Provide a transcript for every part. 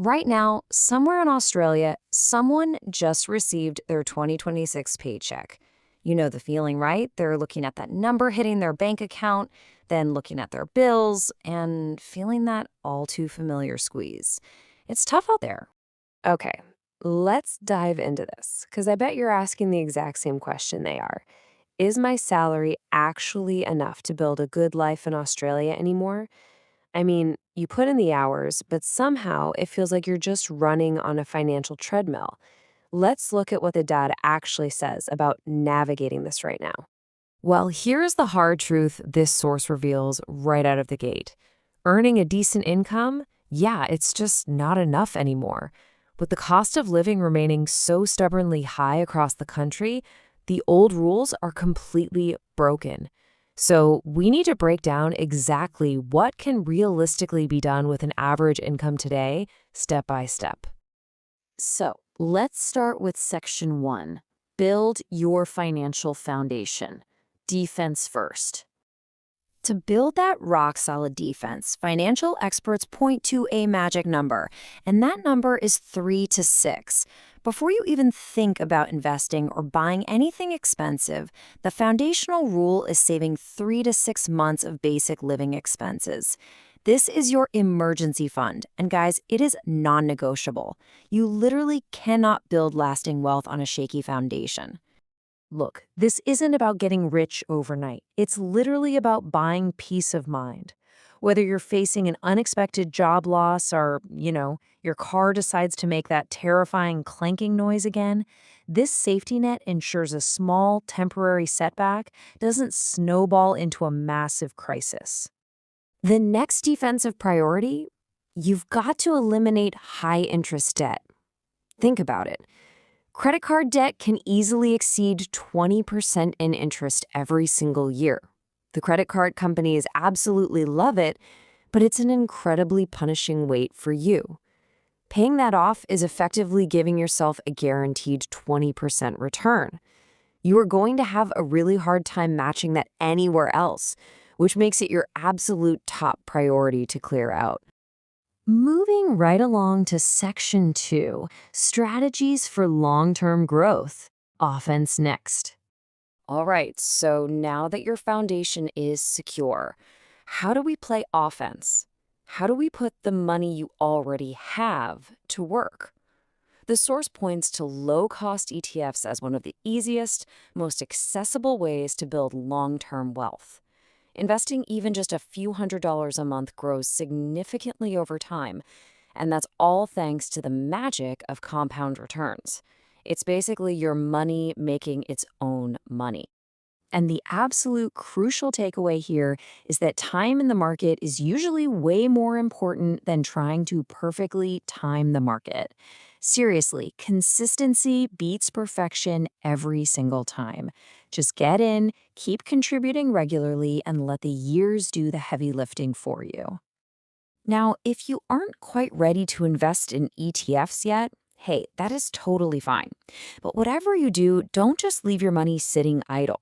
Right now, somewhere in Australia, someone just received their 2026 paycheck. You know the feeling, right? They're looking at that number hitting their bank account, then looking at their bills, and feeling that all too familiar squeeze. It's tough out there. Okay, let's dive into this because I bet you're asking the exact same question they are. Is my salary actually enough to build a good life in Australia anymore? I mean, you put in the hours, but somehow it feels like you're just running on a financial treadmill. Let's look at what the data actually says about navigating this right now. Well, here's the hard truth this source reveals right out of the gate. Earning a decent income, yeah, it's just not enough anymore. With the cost of living remaining so stubbornly high across the country, the old rules are completely broken. So we need to break down exactly what can realistically be done with an average income today, step by step. So let's start with section 1. Build your financial foundation. Defense first. To build that rock-solid defense, financial experts point to a magic number, and that number is 3 to 6. Before you even think about investing or buying anything expensive, the foundational rule is saving 3 to 6 months of basic living expenses. This is your emergency fund, and guys, it is non-negotiable. You literally cannot build lasting wealth on a shaky foundation. Look, this isn't about getting rich overnight. It's literally about buying peace of mind. Whether you're facing an unexpected job loss or, your car decides to make that terrifying clanking noise again, this safety net ensures a small, temporary setback doesn't snowball into a massive crisis. The next defensive priority, you've got to eliminate high-interest debt. Think about it. Credit card debt can easily exceed 20% in interest every single year. The credit card companies absolutely love it, but it's an incredibly punishing weight for you. Paying that off is effectively giving yourself a guaranteed 20% return. You are going to have a really hard time matching that anywhere else, which makes it your absolute top priority to clear out. Moving right along to section 2, strategies for long-term growth. Offense next. All right, so now that your foundation is secure, how do we play offense? How do we put the money you already have to work? The source points to low-cost ETFs as one of the easiest, most accessible ways to build long-term wealth. Investing even just a few $100s a month grows significantly over time, and that's all thanks to the magic of compound returns. It's basically your money making its own money. And the absolute crucial takeaway here is that time in the market is usually way more important than trying to perfectly time the market. Seriously, consistency beats perfection every single time. Just get in, keep contributing regularly, and let the years do the heavy lifting for you. Now, if you aren't quite ready to invest in ETFs yet, hey, that is totally fine. But whatever you do, don't just leave your money sitting idle.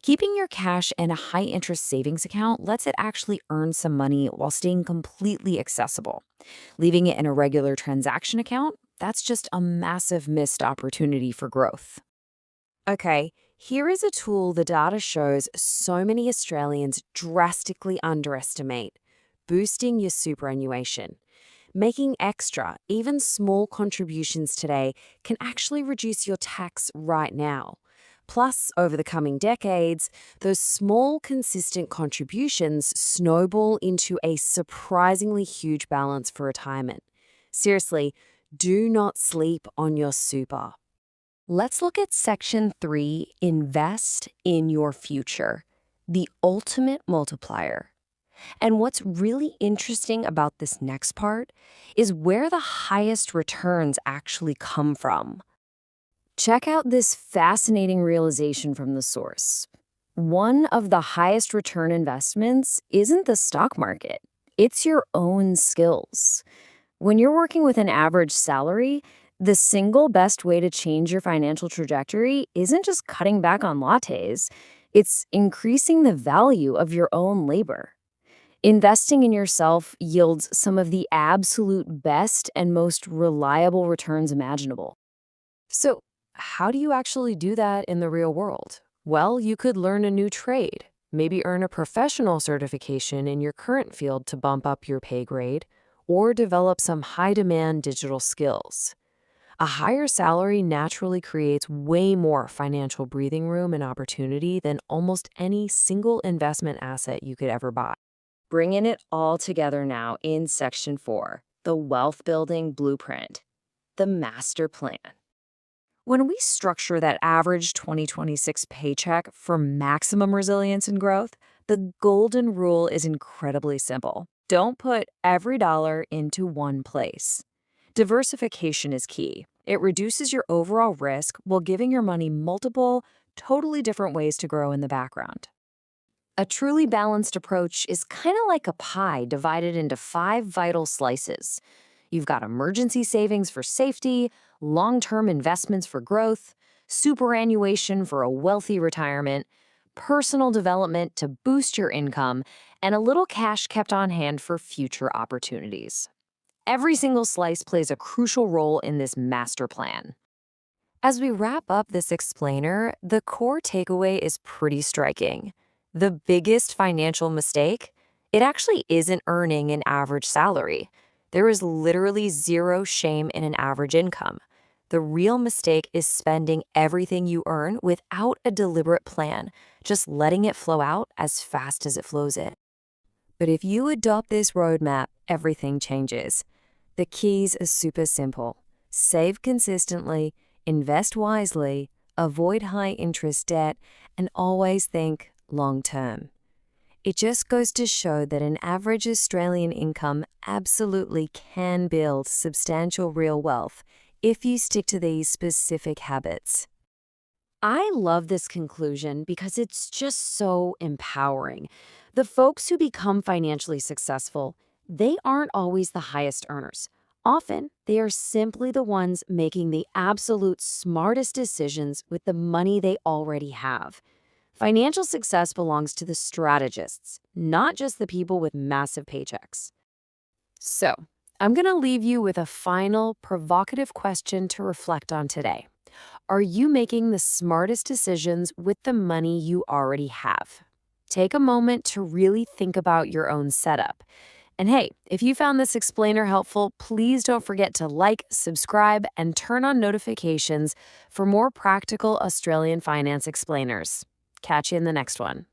Keeping your cash in a high-interest savings account lets it actually earn some money while staying completely accessible. Leaving it in a regular transaction account, that's just a massive missed opportunity for growth. Okay, here is a tool the data shows so many Australians drastically underestimate: boosting your superannuation. Making extra, even small contributions today can actually reduce your tax right now. Plus, over the coming decades, those small, consistent contributions snowball into a surprisingly huge balance for retirement. Seriously, do not sleep on your super. Let's look at section 3, invest in your future, the ultimate multiplier. And what's really interesting about this next part is where the highest returns actually come from. Check out this fascinating realization from the source. One of the highest return investments isn't the stock market, it's your own skills. When you're working with an average salary, the single best way to change your financial trajectory isn't just cutting back on lattes, it's increasing the value of your own labor. Investing in yourself yields some of the absolute best and most reliable returns imaginable. So, how do you actually do that in the real world? Well, you could learn a new trade, maybe earn a professional certification in your current field to bump up your pay grade, or develop some high-demand digital skills. A higher salary naturally creates way more financial breathing room and opportunity than almost any single investment asset you could ever buy. Bringing it all together now in Section 4, the Wealth Building Blueprint, the Master Plan. When we structure that average 2026 paycheck for maximum resilience and growth, the golden rule is incredibly simple. Don't put every dollar into one place. Diversification is key. It reduces your overall risk while giving your money multiple, totally different ways to grow in the background. A truly balanced approach is kind of like a pie divided into 5 vital slices. You've got emergency savings for safety, long-term investments for growth, superannuation for a wealthy retirement, personal development to boost your income, and a little cash kept on hand for future opportunities. Every single slice plays a crucial role in this master plan. As we wrap up this explainer, the core takeaway is pretty striking. The biggest financial mistake? It actually isn't earning an average salary. There is literally zero shame in an average income. The real mistake is spending everything you earn without a deliberate plan, just letting it flow out as fast as it flows in. But if you adopt this roadmap, everything changes. The keys are super simple. Save consistently, invest wisely, avoid high-interest debt, and always think long-term. It just goes to show that an average Australian income absolutely can build substantial real wealth if you stick to these specific habits. I love this conclusion because it's just so empowering. The folks who become financially successful, they aren't always the highest earners. Often, they are simply the ones making the absolute smartest decisions with the money they already have. Financial success belongs to the strategists, not just the people with massive paychecks. So, I'm going to leave you with a final, provocative question to reflect on today. Are you making the smartest decisions with the money you already have? Take a moment to really think about your own setup. And hey, if you found this explainer helpful, please don't forget to like, subscribe, and turn on notifications for more practical Australian finance explainers. Catch you in the next one.